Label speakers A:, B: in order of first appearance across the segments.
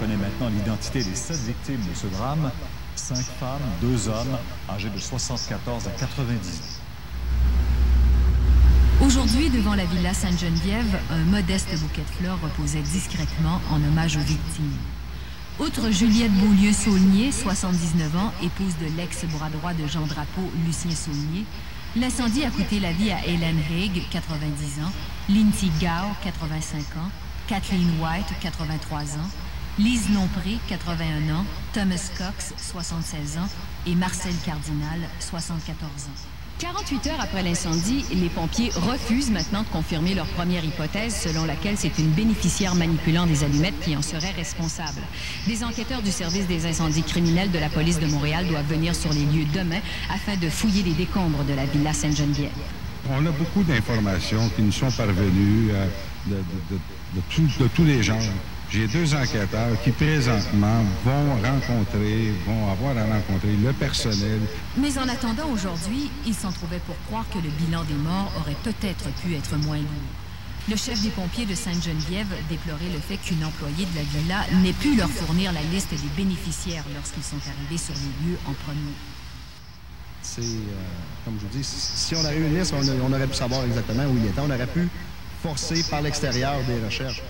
A: connaît maintenant l'identité des 7 victimes de ce drame, 5 femmes, 2 hommes, âgés de 74 à 90 ans.
B: Aujourd'hui, devant la villa Sainte-Geneviève, un modeste bouquet de fleurs reposait discrètement en hommage aux victimes. Outre Juliette Beaulieu-Saulnier, 79 ans, épouse de l'ex-bras droit de Jean Drapeau, Lucien Saulnier, l'incendie a coûté la vie à Hélène Haig, 90 ans, Lindsay Gow, 85 ans, Kathleen White, 83 ans, Lise Lompré, 81 ans, Thomas Cox, 76 ans, et Marcel Cardinal, 74 ans.
C: 48 heures après l'incendie, les pompiers refusent maintenant de confirmer leur première hypothèse selon laquelle c'est une bénéficiaire manipulant des allumettes qui en serait responsable. Des enquêteurs du service des incendies criminels de la police de Montréal doivent venir sur les lieux demain afin de fouiller les décombres de la villa Sainte-Geneviève.
D: On a beaucoup d'informations qui nous sont parvenues de tous les genres. J'ai 2 enquêteurs qui, présentement, vont avoir à rencontrer le personnel.
B: Mais en attendant aujourd'hui, il s'en trouvait pour croire que le bilan des morts aurait peut-être pu être moins lourd. Le chef des pompiers de Sainte-Geneviève déplorait le fait qu'une employée de la villa n'ait pu leur fournir la liste des bénéficiaires lorsqu'ils sont arrivés sur les lieux en premier.
E: C'est, comme je vous dis, si on avait eu une liste, on aurait pu savoir exactement où il était. On aurait pu forcer par l'extérieur des recherches.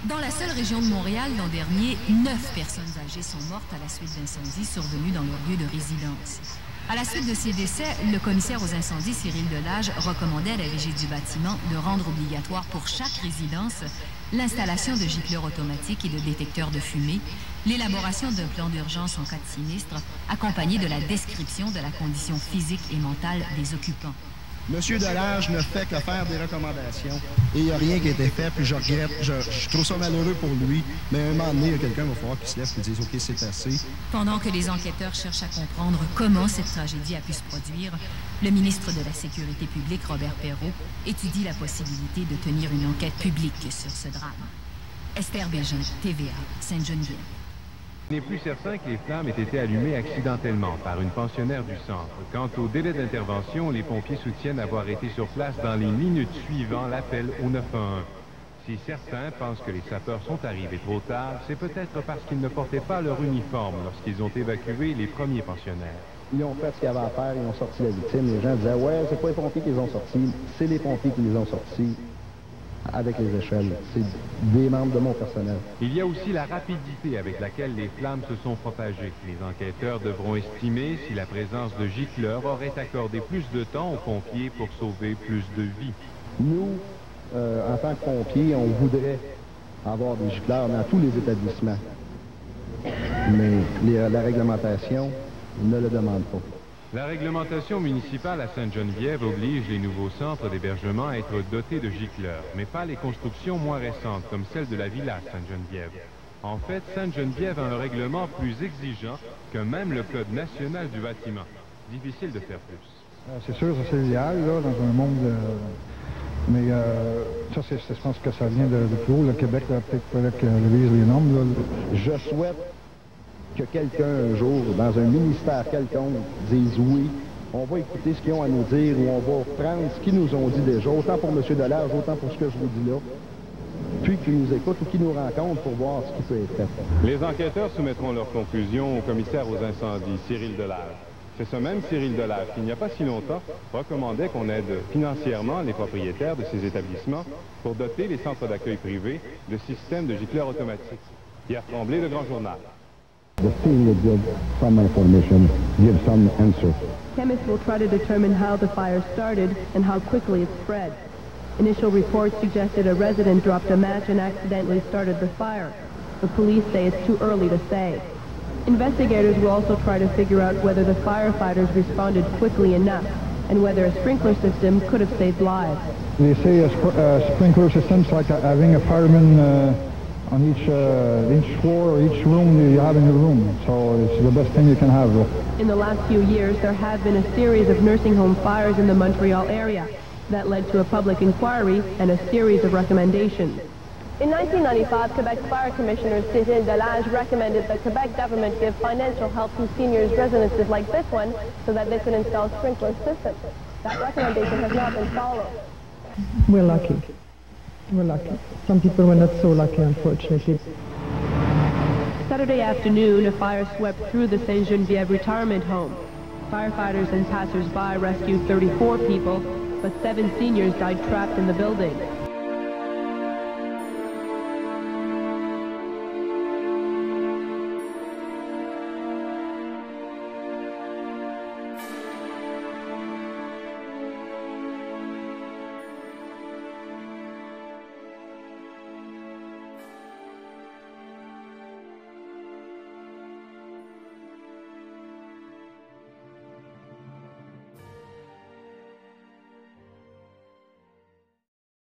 B: Dans la seule région de Montréal, l'an dernier, 9 personnes âgées sont mortes à la suite d'incendies survenus dans leur lieu de résidence. À la suite de ces décès, le commissaire aux incendies, Cyril Delage, recommandait à la régie du bâtiment de rendre obligatoire pour chaque résidence l'installation de gicleurs automatiques et de détecteurs de fumée, l'élaboration d'un plan d'urgence en cas de sinistre, accompagné de la description de la condition physique et mentale des occupants.
E: Monsieur Delage ne fait que faire des recommandations et il n'y a rien qui a été fait, puis je regrette, je trouve ça malheureux pour lui, mais à un moment donné, il y a quelqu'un qui va falloir qu'il se lève et dise « OK, c'est assez ».
B: Pendant que les enquêteurs cherchent à comprendre comment cette tragédie a pu se produire, le ministre de la Sécurité publique, Robert Perrault, étudie la possibilité de tenir une enquête publique sur ce drame. Esther Bégin, TVA, Sainte-Geneviève.
F: Il n'est plus certain que les flammes aient été allumées accidentellement par une pensionnaire du centre. Quant au délai d'intervention, les pompiers soutiennent avoir été sur place dans les minutes suivant l'appel au 911. Si certains pensent que les sapeurs sont arrivés trop tard, c'est peut-être parce qu'ils ne portaient pas leur uniforme lorsqu'ils ont évacué les premiers pensionnaires.
E: Ils ont fait ce qu'il y avait à faire, ils ont sorti la victime. Les gens disaient « Ouais, c'est pas les pompiers qui les ont sortis, c'est les pompiers qui les ont sortis. » Avec les échelles. C'est des membres de mon personnel.
F: Il y a aussi la rapidité avec laquelle les flammes se sont propagées. Les enquêteurs devront estimer si la présence de gicleurs aurait accordé plus de temps aux pompiers pour sauver plus de vies.
E: Nous, en tant que pompiers, on voudrait avoir des gicleurs dans tous les établissements. Mais la réglementation ne le demande pas.
F: La réglementation municipale à Sainte-Geneviève oblige les nouveaux centres d'hébergement à être dotés de gicleurs, mais pas les constructions moins récentes, comme celle de la villa Sainte-Geneviève. En fait, Sainte-Geneviève a un règlement plus exigeant que même le Code national du bâtiment. Difficile de faire plus.
G: C'est sûr, ça c'est l'idéal, là, dans un monde... Mais ça, je pense que ça vient de plus haut. Le Québec, peut-être qu'il révise les normes. Là.
E: Je souhaite que quelqu'un, un jour, dans un ministère quelconque, dise oui, on va écouter ce qu'ils ont à nous dire, ou on va prendre ce qu'ils nous ont dit déjà, autant pour M. Delage, autant pour ce que je vous dis là, puis qu'ils nous écoutent ou qu'ils nous rencontrent pour voir ce qui peut être fait.
F: Les enquêteurs soumettront leurs conclusions au commissaire aux incendies, Cyril Delage. C'est ce même Cyril Delage qui, il n'y a pas si longtemps, recommandait qu'on aide financièrement les propriétaires de ces établissements pour doter les centres d'accueil privés de systèmes de gicleurs automatiques. Pierre Tremblay, Le Grand Journal.
H: The team will give some information, give some answer.
I: Chemists will try to determine how the fire started and how quickly it spread. Initial reports suggested a resident dropped a match and accidentally started the fire. The police say it's too early to say. Investigators will also try to figure out whether the firefighters responded quickly enough and whether a sprinkler system could have saved lives.
G: They say a sprinkler system is like having a fireman on each floor or each room you have in your room. So it's the best thing you can have.
I: In the last few years, there have been a series of nursing home fires in the Montreal area. That led to a public inquiry and a series of recommendations.
J: In 1995, Quebec Fire Commissioner Cyril Delage recommended the Quebec government give financial help to seniors' residences like this one so that they could install sprinkler systems. That recommendation has not been followed.
K: We're lucky. We're lucky. Some people were not so lucky, unfortunately.
I: Saturday afternoon, a fire swept through the Saint Geneviève retirement home. Firefighters and passers-by rescued 34 people, but 7 seniors died trapped in the building.